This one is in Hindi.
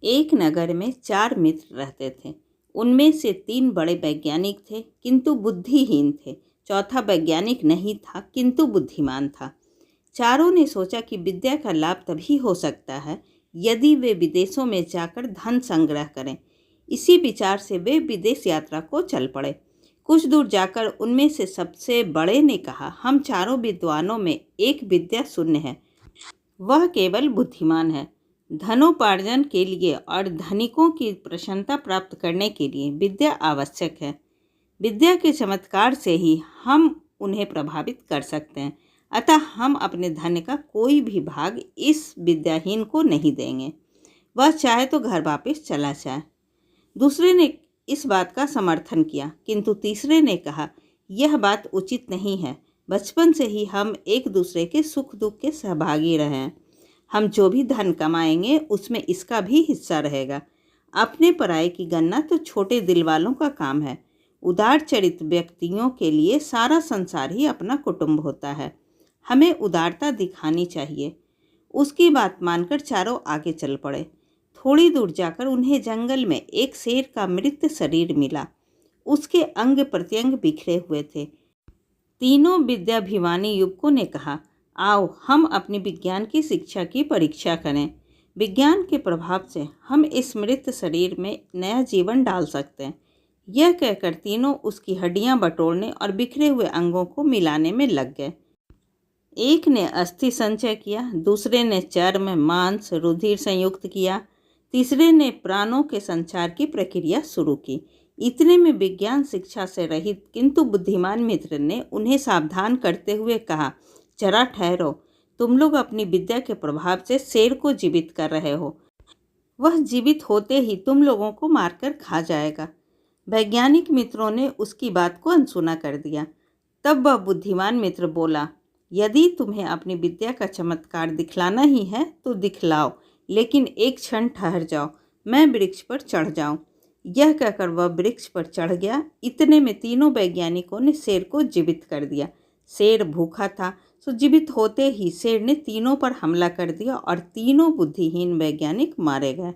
एक नगर में 4 मित्र रहते थे। उनमें से 3 बड़े वैज्ञानिक थे किंतु बुद्धिहीन थे। चौथा वैज्ञानिक नहीं था किंतु बुद्धिमान था। चारों ने सोचा कि विद्या का लाभ तभी हो सकता है यदि वे विदेशों में जाकर धन संग्रह करें। इसी विचार से वे विदेश यात्रा को चल पड़े। कुछ दूर जाकर उनमें से सबसे बड़े ने कहा, हम चारों विद्वानों में एक विद्या शून्य है, वह केवल बुद्धिमान है। धनोपार्जन के लिए और धनिकों की प्रसन्नता प्राप्त करने के लिए विद्या आवश्यक है। विद्या के चमत्कार से ही हम उन्हें प्रभावित कर सकते हैं। अतः हम अपने धन का कोई भी भाग इस विद्याहीन को नहीं देंगे। वह चाहे तो घर वापस चला जाए। दूसरे ने इस बात का समर्थन किया, किंतु तीसरे ने कहा, यह बात उचित नहीं है। बचपन से ही हम एक दूसरे के सुख दुख के सहभागी रहे हैं। हम जो भी धन कमाएंगे उसमें इसका भी हिस्सा रहेगा। अपने पराये की गणना तो छोटे दिल वालों का काम है। उदार चरित व्यक्तियों के लिए सारा संसार ही अपना कुटुंब होता है। हमें उदारता दिखानी चाहिए। उसकी बात मानकर चारों आगे चल पड़े। थोड़ी दूर जाकर उन्हें जंगल में एक शेर का मृत शरीर मिला। उसके अंग प्रत्यंग बिखरे हुए थे। तीनों विद्याभिमानी युवकों ने कहा, आओ हम अपनी विज्ञान की शिक्षा की परीक्षा करें। विज्ञान के प्रभाव से हम इस मृत शरीर में नया जीवन डाल सकते हैं। यह कहकर तीनों उसकी हड्डियां बटोरने और बिखरे हुए अंगों को मिलाने में लग गए। एक ने अस्थि संचय किया, दूसरे ने चर्म मांस रुधिर संयुक्त किया, तीसरे ने प्राणों के संचार की प्रक्रिया शुरू की। इतने में विज्ञान शिक्षा से रहित किंतु बुद्धिमान मित्र ने उन्हें सावधान करते हुए कहा, जरा ठहरो, तुम लोग अपनी विद्या के प्रभाव से शेर को जीवित कर रहे हो। वह जीवित होते ही तुम लोगों को मारकर खा जाएगा। वैज्ञानिक मित्रों ने उसकी बात को अनसुना कर दिया। तब वह बुद्धिमान मित्र बोला, यदि तुम्हें अपनी विद्या का चमत्कार दिखलाना ही है तो दिखलाओ, लेकिन एक क्षण ठहर जाओ, मैं वृक्ष पर चढ़ जाऊं। यह कहकर वह वृक्ष पर चढ़ गया। इतने में तीनों वैज्ञानिकों ने शेर को जीवित कर दिया। शेर भूखा था, सो जीवित होते ही शेर ने तीनों पर हमला कर दिया और तीनों बुद्धिहीन वैज्ञानिक मारे गए।